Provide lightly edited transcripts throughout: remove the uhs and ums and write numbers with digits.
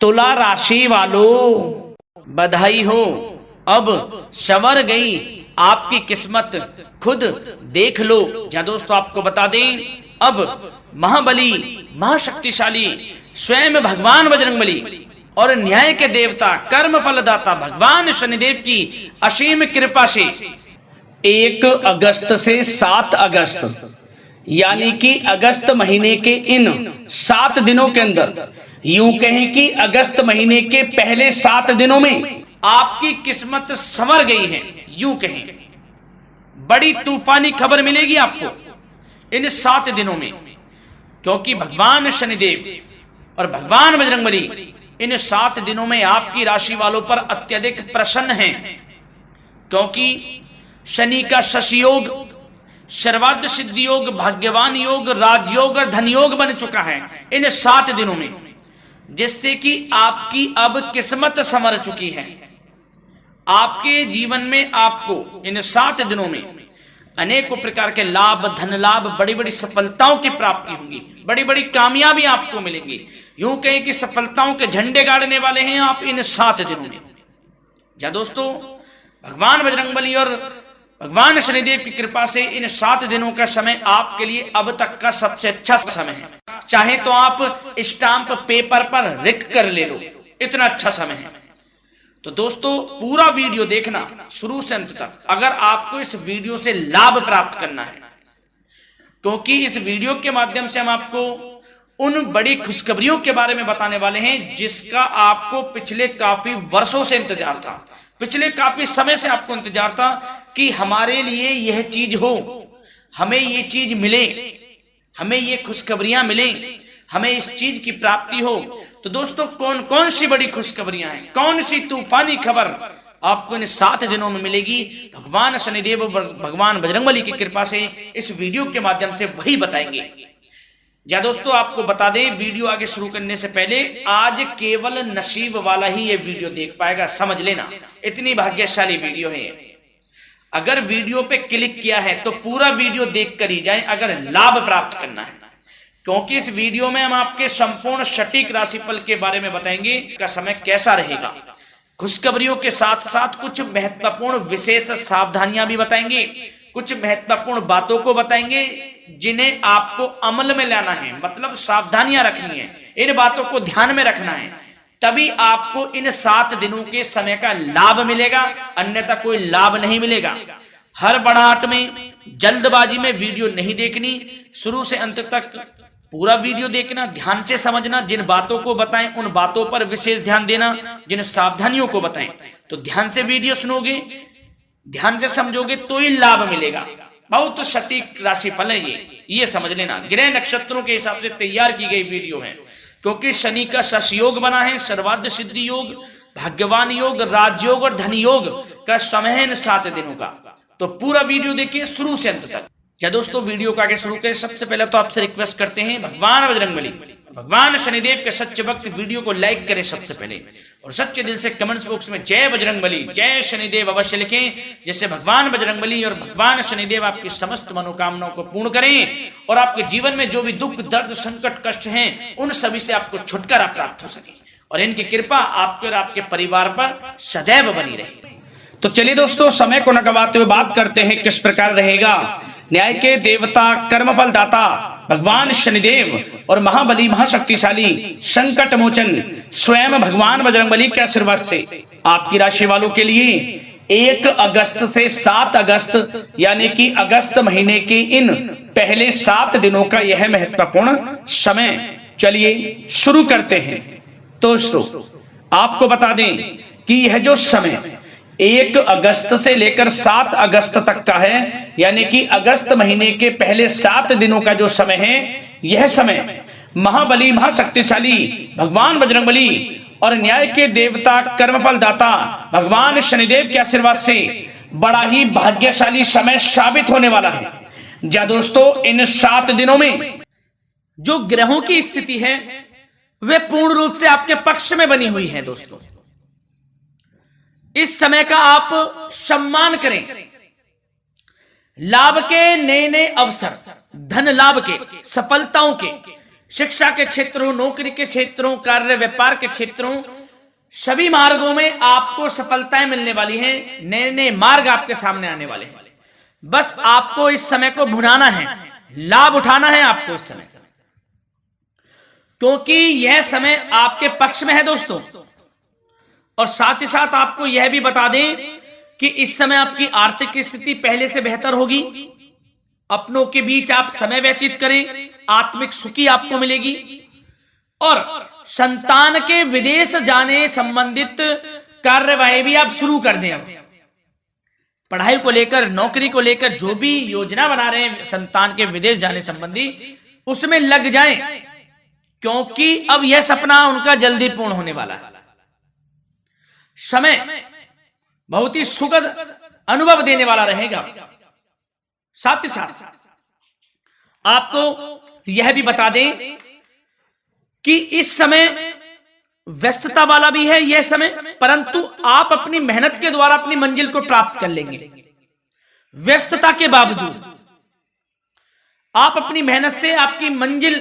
तुला राशि वालों बधाई हो, अब संवर गई आपकी किस्मत, खुद देख लो। या दोस्तों आपको बता दें, अब महाबली महाशक्तिशाली स्वयं भगवान बजरंगबली और न्याय के देवता कर्म फलदाता भगवान शनिदेव की असीम कृपा से 1 अगस्त से 7 अगस्त यानी कि अगस्त महीने के इन 7 दिनों के अंदर, यूं कहें कि अगस्त महीने के पहले 7 दिनों में आपकी किस्मत संवर गई है। यूं कहें बड़ी तूफानी खबर मिलेगी आपको इन 7 दिनों में, क्योंकि भगवान शनिदेव और भगवान बजरंगबली इन 7 दिनों में आपकी राशि वालों पर अत्यधिक प्रसन्न हैं, क्योंकि शनि का शशि योग, सर्वार्थ सिद्धि योग, भाग्यवान योग, राजयोग और धन योग बन चुका है इन 7 दिनों में, जिससे कि आपकी अब किस्मत संवर चुकी है। आपके जीवन में आपको इन 7 दिनों में अनेकों प्रकार के लाभ, धन लाभ, बड़ी बड़ी सफलताओं की प्राप्ति होंगी, बड़ी बड़ी कामयाबी आपको मिलेंगी। यूं कहें कि सफलताओं के झंडे गाड़ने वाले हैं आप इन 7 दिनों में। या दोस्तों भगवान बजरंगबली और भगवान शनिदेव की कृपा से इन 7 दिनों का समय आपके लिए अब तक का सबसे अच्छा समय है। चाहे तो आप स्टाम्प पेपर पर लिख कर ले लो, इतना अच्छा समय है। तो दोस्तों पूरा वीडियो देखना शुरू से अंत तक, अगर आपको इस वीडियो से लाभ प्राप्त करना है, क्योंकि इस वीडियो के माध्यम से हम आपको उन बड़ी खुशखबरियों के बारे में बताने वाले हैं जिसका आपको पिछले काफी वर्षों से इंतजार था, पिछले काफी समय से आपको इंतजार था कि हमारे लिए यह चीज हो, हमें ये चीज मिले, हमें ये खुशखबरियां मिले, हमें इस चीज की प्राप्ति हो। तो दोस्तों कौन कौन सी बड़ी खुशखबरियां हैं, कौन सी तूफानी खबर आपको इन 7 दिनों में मिलेगी, भगवान शनिदेव और भगवान बजरंगबली की कृपा से इस वीडियो के माध्यम से वही बताएंगे। या दोस्तों आपको बता दें, वीडियो आगे शुरू करने से पहले आज केवल नसीब वाला ही ये वीडियो देख पाएगा, समझ लेना, इतनी भाग्यशाली वीडियो है। अगर वीडियो पे क्लिक किया है तो पूरा वीडियो देख कर ही जाए अगर लाभ प्राप्त करना है, क्योंकि इस वीडियो में हम आपके संपूर्ण सटीक राशिफल के बारे में बताएंगे का समय कैसा रहेगा। खुशखबरियों के साथ साथ कुछ महत्वपूर्ण विशेष सावधानियां भी बताएंगे, कुछ महत्वपूर्ण बातों को बताएंगे जिन्हें आपको अमल में लाना है, मतलब सावधानियां रखनी है, इन बातों को ध्यान में रखना है, तभी आपको इन 7 दिनों के समय का लाभ मिलेगा, अन्यथा कोई लाभ नहीं मिलेगा। हड़बड़ाहट में, जल्दबाजी में वीडियो नहीं देखनी, शुरू से अंत तक पूरा वीडियो देखना, ध्यान से समझना, जिन बातों को बताएं उन बातों पर विशेष ध्यान देना, जिन सावधानियों को बताएं तो ध्यान से वीडियो सुनोगे, ध्यान से समझोगे तो ही लाभ मिलेगा। बहुत सटीक राशिफल है ये समझ लेना, ग्रह नक्षत्रों के हिसाब से तैयार की गई वीडियो है, क्योंकि शनि का शशि योग बना है, सर्वार्थ सिद्धि योग, भाग्यवान योग, राजयोग और धन योग का समय है इन 7 दिनों का। तो पूरा वीडियो देखिए शुरू से अंत तक। या दोस्तों वीडियो को आगे शुरू करें, सबसे पहले तो आपसे रिक्वेस्ट करते हैं, भगवान बजरंगबली भगवान शनिदेव के सच्चे भक्त वीडियो को लाइक करें सबसे पहले, और सच्चे दिल से कमेंट्स बॉक्स में जय बजरंगबली, जय शनिदेव अवश्य लिखें, जिससे भगवान बजरंगबली और भगवान शनिदेव आपकी समस्त मनोकामनाओं को पूर्ण करें और आपके जीवन में जो भी दुख, दर्द, संकट, कष्ट हैं उन सभी से आपको छुटकारा प्राप्त हो सके और इनकी कृपा आपके और आपके परिवार पर सदैव बनी रहे। तो चलिए दोस्तों समय को न गवाते हुए बात करते हैं किस प्रकार रहेगा न्याय के देवता, कर्मफल दाता भगवान शनिदेव और महाबली महाशक्तिशाली संकट मोचन स्वयं भगवान बजरंगबली के आशीर्वाद से आपकी राशि वालों के लिए 1 अगस्त से 7 अगस्त यानी कि अगस्त महीने के इन पहले 7 दिनों का यह महत्वपूर्ण समय। चलिए शुरू करते हैं। दोस्तों आपको बता दें कि यह जो समय 1 अगस्त से लेकर 7 अगस्त तक का है, यानी कि अगस्त महीने के पहले 7 दिनों का जो समय है, यह समय महाबली महाशक्तिशाली भगवान बजरंगबली और न्याय के देवता, कर्मफल दाता भगवान शनिदेव के आशीर्वाद से बड़ा ही भाग्यशाली समय साबित होने वाला है। जा दोस्तों इन 7 दिनों में जो ग्रहों की स्थिति है वे पूर्ण रूप से आपके पक्ष में बनी हुई है। दोस्तों इस समय का आप सम्मान करें, लाभ के नए नए अवसर, धन लाभ के, सफलताओं के शिक्षा के क्षेत्रों, नौकरी के क्षेत्रों, कार्य व्यापार के क्षेत्रों, सभी मार्गों में आपको सफलताएं मिलने वाली हैं। नए नए मार्ग आपके सामने आने वाले हैं। बस आपको इस समय को भुनाना है, लाभ उठाना है आपको इस समय, क्योंकि यह समय आपके पक्ष में है दोस्तों। और साथ ही साथ आपको यह भी बता दें कि इस समय आपकी आर्थिक स्थिति पहले से बेहतर होगी। अपनों के बीच आप समय व्यतीत करें, आत्मिक सुखी आपको मिलेगी। और संतान के विदेश जाने संबंधित कार्यवाही भी आप शुरू कर दें। अब पढ़ाई को लेकर, नौकरी को लेकर जो भी योजना बना रहे हैं संतान के विदेश जाने संबंधी, उसमें लग जाएं, क्योंकि अब यह सपना उनका जल्दी पूर्ण होने वाला है। समय बहुत ही सुखद अनुभव देने वाला रहेगा। साथ ही साथ आपको यह भी बता दें कि इस समय व्यस्तता वाला भी है यह समय, परंतु आप अपनी मेहनत के द्वारा अपनी मंजिल को प्राप्त कर लेंगे। व्यस्तता के बावजूद आप अपनी मेहनत से आपकी मंजिल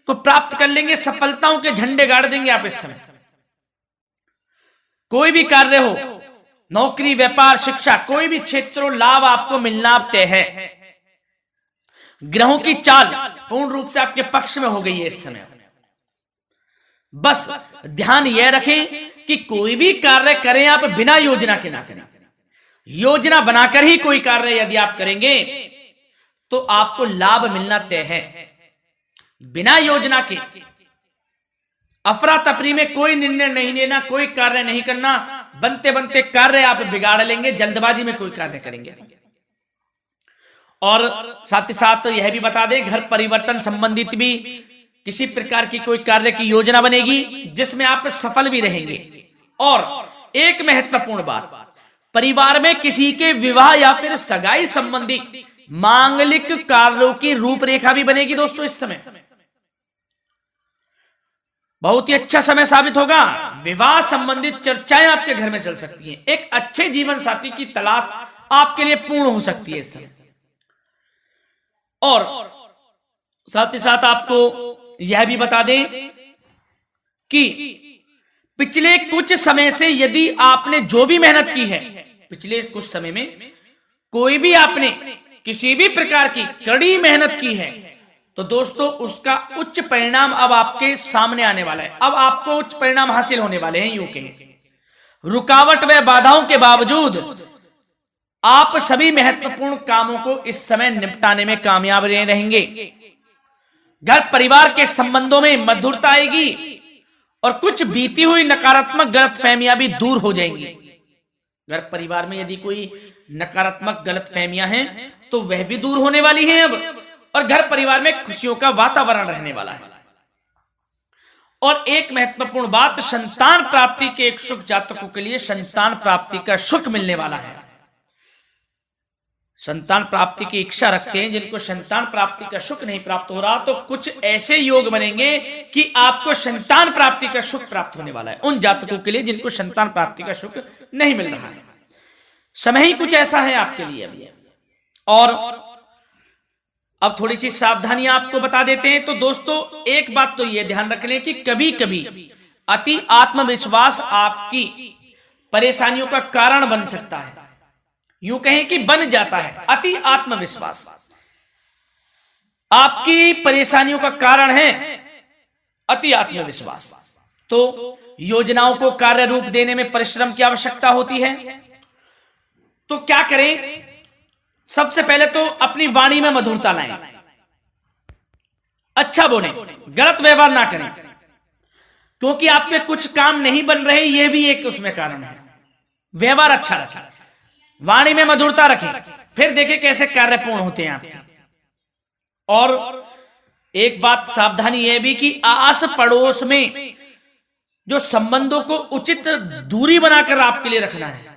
को प्राप्त कर लेंगे। सफलताओं के झंडे गाड़ देंगे आप इस समय। कोई भी कार्य हो, नौकरी, व्यापार, शिक्षा, कोई भी क्षेत्रों, लाभ आपको मिलना तय है। ग्रहों की चाल पूर्ण रूप से आपके पक्ष में हो गई है इस समय। बस ध्यान यह रखें कि कोई भी कार्य करें आप बिना योजना के ना करें। योजना बनाकर ही कोई कार्य यदि आप करेंगे तो आपको लाभ मिलना तय है। बिना योजना के अफरा तफरी में कोई निर्णय नहीं लेना, कोई कार्य नहीं करना। बनते बनते कार्य आप बिगाड़ लेंगे, जल्दबाजी में कोई कार्य करेंगे। और साथ ही साथ यह भी बता दें, घर परिवर्तन संबंधित भी किसी प्रकार की कोई कार्य की योजना बनेगी जिसमें आप सफल भी रहेंगे। और एक महत्वपूर्ण बात, परिवार में किसी के विवाह या फिर सगाई संबंधी मांगलिक कार्यों की रूपरेखा भी बनेगी दोस्तों। इस समय बहुत ही अच्छा समय साबित होगा। विवाह संबंधित चर्चाएं आपके घर में चल सकती हैं। एक अच्छे जीवन साथी की तलाश आपके लिए पूर्ण हो सकती है इस समय। और साथ ही साथ आपको यह भी बता दें कि पिछले कुछ समय से यदि आपने जो भी मेहनत की है, पिछले कुछ समय में कोई भी आपने किसी भी प्रकार की कड़ी मेहनत की है, तो दोस्तों उसका उच्च परिणाम अब आपके सामने आने वाला है। अब आपको उच्च परिणाम हासिल होने वाले हैं। यूं कहें रुकावट व बाधाओं के बावजूद आप सभी महत्वपूर्ण कामों को इस समय निपटाने में कामयाब रहेंगे। घर परिवार के संबंधों में मधुरता आएगी और कुछ बीती हुई नकारात्मक गलतफहमियां भी दूर हो जाएंगी। घर परिवार में यदि कोई नकारात्मक गलतफहमियां हैं तो वह भी दूर होने वाली हैं अब, और घर परिवार में खुशियों का वातावरण रहने वाला है। और एक महत्वपूर्ण बात, संतान प्राप्ति के इच्छुक जातकों के लिए संतान प्राप्ति का सुख मिलने वाला है। संतान प्राप्ति की इच्छा रखते हैं जिनको संतान प्राप्ति का सुख नहीं प्राप्त हो रहा, तो कुछ ऐसे योग बनेंगे कि आपको संतान प्राप्ति का सुख प्राप्त होने वाला है। उन जातकों के लिए जिनको संतान प्राप्ति का सुख नहीं मिल रहा है, समय ही कुछ ऐसा है आपके लिए अभी। और अब थोड़ी सी सावधानियां आपको बता देते हैं। तो दोस्तों एक बात तो यह ध्यान रख लें कि कभी कभी अति आत्मविश्वास आपकी परेशानियों का कारण बन सकता है। यूं कहें कि बन जाता है। अति आत्मविश्वास आपकी परेशानियों का कारण है। अति आत्मविश्वास तो योजनाओं को कार्य रूप देने में परिश्रम की आवश्यकता होती है। तो क्या करें? सबसे पहले तो अपनी वाणी में मधुरता लाएं, अच्छा बोलें, गलत व्यवहार ना करें, क्योंकि आपके कुछ काम नहीं बन रहे, यह भी एक उसमें कारण है। व्यवहार अच्छा रखें, वाणी में मधुरता रखें, फिर देखें कैसे कार्य पूर्ण होते हैं आपके। और एक बात सावधानी यह भी कि आस पड़ोस में जो संबंधों को उचित दूरी बनाकर आपके लिए रखना है।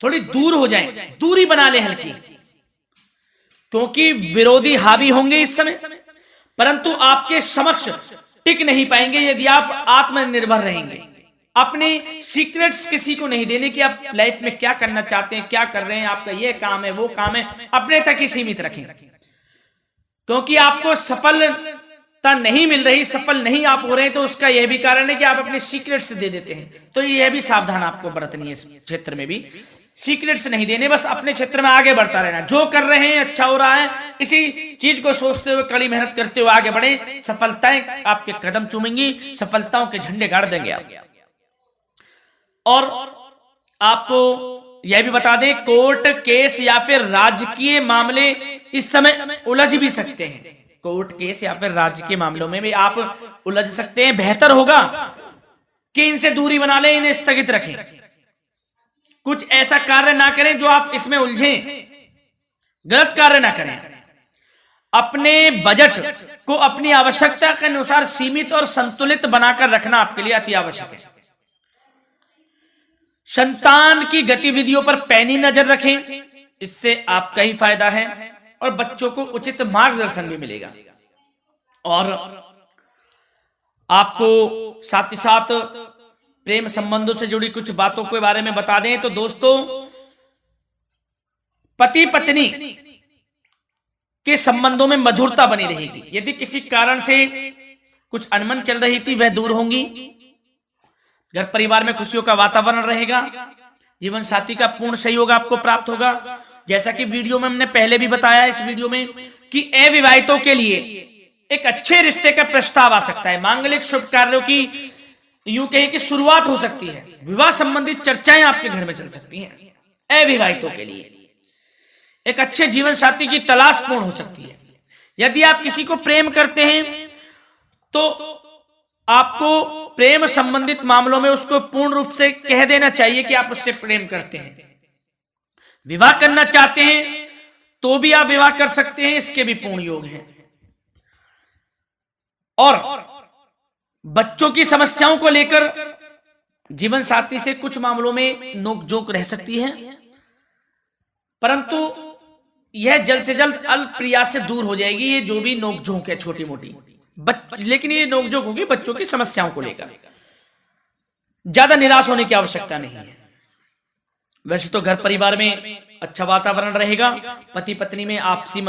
थोड़ी दूर हो जाएं, दूरी बना ले हल्की, क्योंकि विरोधी हावी होंगे इस समय, परंतु आपके समक्ष टिक नहीं पाएंगे यदि आप आत्मनिर्भर रहेंगे। अपने सीक्रेट्स किसी को नहीं देने कि आप लाइफ में क्या करना चाहते हैं, क्या कर रहे हैं, आपका ये काम है, वो काम है, अपने तक ही सीमित रखें, क्योंकि आपको सफल सफलता नहीं मिल रही, सफल नहीं आप हो रहे हैं, तो उसका यह भी कारण है कि आप अपने सीक्रेट्स दे देते हैं। तो यह भी सावधान आपको बरतनी है, इस क्षेत्र में भी सीक्रेट्स नहीं देने, बस अपने क्षेत्र में आगे बढ़ता रहना। जो कर रहे हैं अच्छा हो रहा है, इसी चीज को सोचते हुए कड़ी मेहनत करते हुए आगे बढ़े, सफलताएं आपके कदम चूमेंगी, सफलताओं के झंडे गाड़ देंगे आप। और आपको यह भी बता दें, कोर्ट केस या फिर राजकीय मामले इस समय उलझ भी सकते हैं। कोर्ट केस या फिर राजकीय मामलों में भी आप उलझ सकते हैं। बेहतर होगा कि इनसे दूरी बना लें, इन्हें स्थगित रखें, कुछ ऐसा कार्य ना करें जो आप इसमें उलझें, गलत कार्य ना करें। अपने बजट को अपनी आवश्यकता के अनुसार सीमित और संतुलित बनाकर रखना आपके लिए अति आवश्यक है। संतान की गतिविधियों पर पैनी नजर रखें, इससे आपका ही फायदा है और बच्चों को उचित मार्गदर्शन भी मिलेगा। और आपको साथ ही साथ प्रेम संबंधों से जुड़ी कुछ बातों के बारे में बता दें तो दोस्तों, पति पत्नी के संबंधों में मधुरता बनी रहेगी। यदि किसी कारण से कुछ अनबन चल रही थी, वह दूर होंगी। घर परिवार में खुशियों का वातावरण रहेगा। जीवन साथी का पूर्ण सहयोग आपको प्राप्त होगा। जैसा कि वीडियो में हमने पहले भी बताया इस वीडियो में कि अविवाहितों के लिए एक अच्छे रिश्ते का प्रस्ताव आ सकता है। मांगलिक शुभ कार्यों की यूं कहें कि शुरुआत हो सकती है। विवाह संबंधित चर्चाएं आपके घर में चल सकती हैं। अविवाहितों के लिए एक अच्छे जीवन साथी की तलाश पूर्ण हो सकती है। यदि आप किसी को प्रेम करते हैं तो आपको प्रेम संबंधित मामलों में उसको पूर्ण रूप से कह देना चाहिए कि आप उससे प्रेम करते हैं। विवाह करना चाहते हैं तो भी आप विवाह कर सकते हैं, इसके भी पूर्ण योग हैं। और बच्चों की समस्याओं को लेकर जीवन साथी से कुछ मामलों में नोकझोंक रह सकती है, परंतु यह जल्द से जल्द अल्प प्रयास से दूर हो जाएगी। ये जो भी नोकझोंक है छोटी मोटी, लेकिन ये नोकझोंक होगी बच्चों की समस्याओं को लेकर। ज्यादा निराश होने की आवश्यकता नहीं है। वैसे तो घर परिवार में अच्छा वातावरण रहेगा, पति पत्नी में आपसी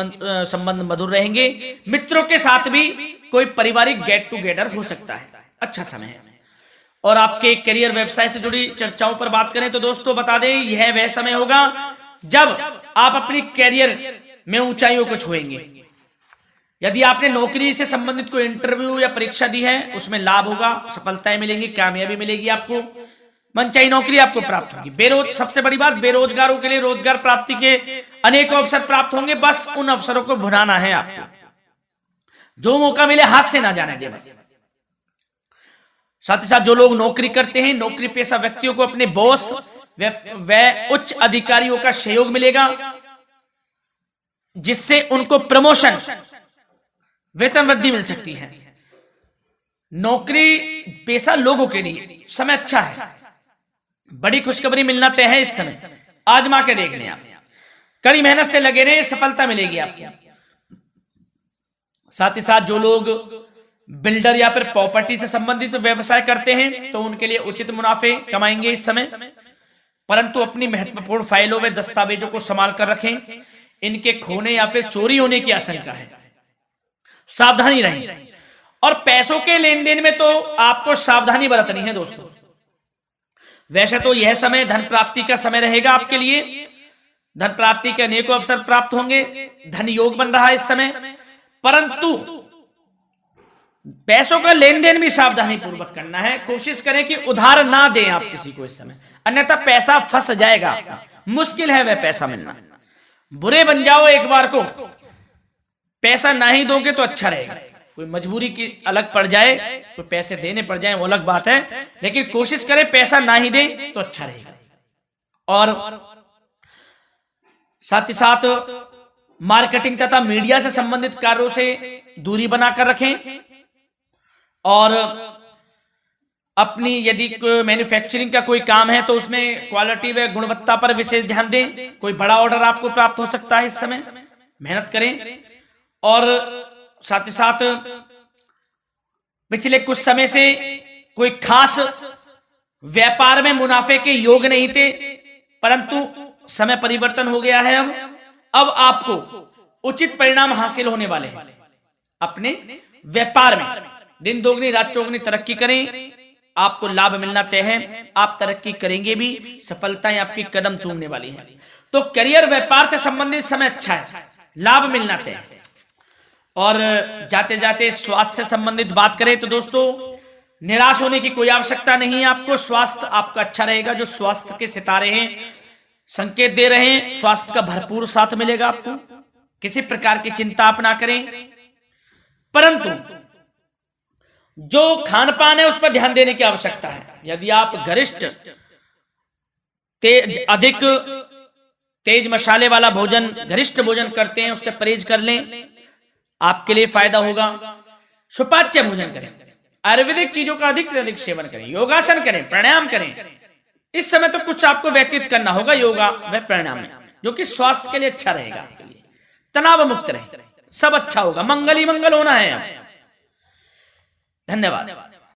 संबंध मधुर रहेंगे। मित्रों के साथ भी कोई पारिवारिक गेट टुगेदर हो सकता है, अच्छा समय है। और आपके करियर व्यवसाय से जुड़ी चर्चाओं पर बात करें तो दोस्तों बता दें, यह वह समय होगा जब आप अपनी करियर में ऊंचाइयों को छुएंगे। यदि आपने नौकरी से संबंधित कोई इंटरव्यू या परीक्षा दी है, उसमें लाभ होगा, सफलताएं मिलेंगी, कामयाबी मिलेगी, आपको मनचाही नौकरी आपको प्राप्त होगी। सबसे बड़ी बात, बेरोजगारों के लिए रोजगार प्राप्ति के अनेक अवसर प्राप्त होंगे। बस उन अवसरों को भुनाना है आपको। जो मौका मिले हाथ से ना जाने दे बस। साथ ही साथ जो लोग नौकरी करते हैं, नौकरी पेशा व्यक्तियों को अपने बॉस व उच्च अधिकारियों का सहयोग मिलेगा, जिससे उनको प्रमोशन, वेतन वृद्धि मिल सकती है। नौकरी पेशा लोगों के लिए समय अच्छा है। बड़ी खुशखबरी मिलना तय है इस समय। आजमा के देख लें आप, कड़ी मेहनत से लगे रहे, सफलता मिलेगी आपको। साथ ही साथ जो लोग बिल्डर या फिर प्रॉपर्टी से संबंधित व्यवसाय करते हैं तो उनके लिए उचित मुनाफे कमाएंगे इस समय, परंतु अपनी महत्वपूर्ण फाइलों व दस्तावेजों को संभाल कर रखें। इनके खोने या फिर चोरी होने की आशंका है, सावधानी रहें। और पैसों के लेन देन में तो आपको सावधानी बरतनी है दोस्तों। वैसे तो यह समय धन प्राप्ति का समय रहेगा आपके लिए। धन प्राप्ति के अनेकों अवसर प्राप्त होंगे, धन योग बन रहा है इस समय, परंतु पैसों का लेन देन भी सावधानी पूर्वक करना है। कोशिश करें कि उधार ना दें आप किसी को इस समय, अन्यथा पैसा फंस जाएगा। मुश्किल है वह पैसा मिलना। बुरे बन जाओ एक बार को, पैसा ना ही दोगे तो अच्छा रहेगा। कोई मजबूरी की अलग पड़ जाए, कोई पैसे देने पड़ जाए वो अलग बात है, लेकिन कोशिश करें पैसा ना ही दें तो अच्छा रहेगा। और साथ ही साथ मार्केटिंग तथा मीडिया से संबंधित कार्यों से दूरी बनाकर रखें। और अपनी यदि मैन्युफैक्चरिंग का कोई काम है तो उसमें क्वालिटी व गुणवत्ता पर विशेष ध्यान दें। कोई बड़ा ऑर्डर आपको प्राप्त हो सकता है इस समय, मेहनत करें। और साथ ही साथ पिछले कुछ समय से कोई खास व्यापार में मुनाफे के योग नहीं थे, परंतु समय परिवर्तन हो गया है। अब आपको उचित परिणाम हासिल होने वाले हैं। अपने व्यापार में दिन दोगुनी रात चौगुनी तरक्की करें, आपको लाभ मिलना तय है, आप तरक्की करेंगे भी, सफलताएं आपकी कदम चूमने वाली हैं। तो करियर व्यापार से संबंधित समय अच्छा है, लाभ मिलना तय है। और जाते जाते स्वास्थ्य से संबंधित बात करें तो दोस्तों निराश होने की कोई आवश्यकता नहीं है आपको। स्वास्थ्य आपका अच्छा रहेगा। जो स्वास्थ्य के सितारे हैं संकेत दे रहे हैं, स्वास्थ्य का भरपूर साथ मिलेगा आपको। किसी प्रकार की चिंता आप ना करें, परंतु जो खान पान है उस पर ध्यान देने की आवश्यकता है। यदि आप गरिष्ठ अधिक तेज मसाले वाला भोजन, गरिष्ठ भोजन करते हैं, उससे परहेज कर लें, आपके लिए फायदा होगा। सुपाच्य भोजन करें, आयुर्वेदिक चीजों का अधिक से अधिक सेवन करें, योगासन करें, प्राणायाम करें। इस समय तो कुछ आपको व्यतीत करना होगा योगा व प्राणायाम में, जो कि स्वास्थ्य के लिए अच्छा रहेगा, आपके लिए तनाव मुक्त रहे, सब अच्छा होगा, मंगल ही मंगल होना है। धन्यवाद।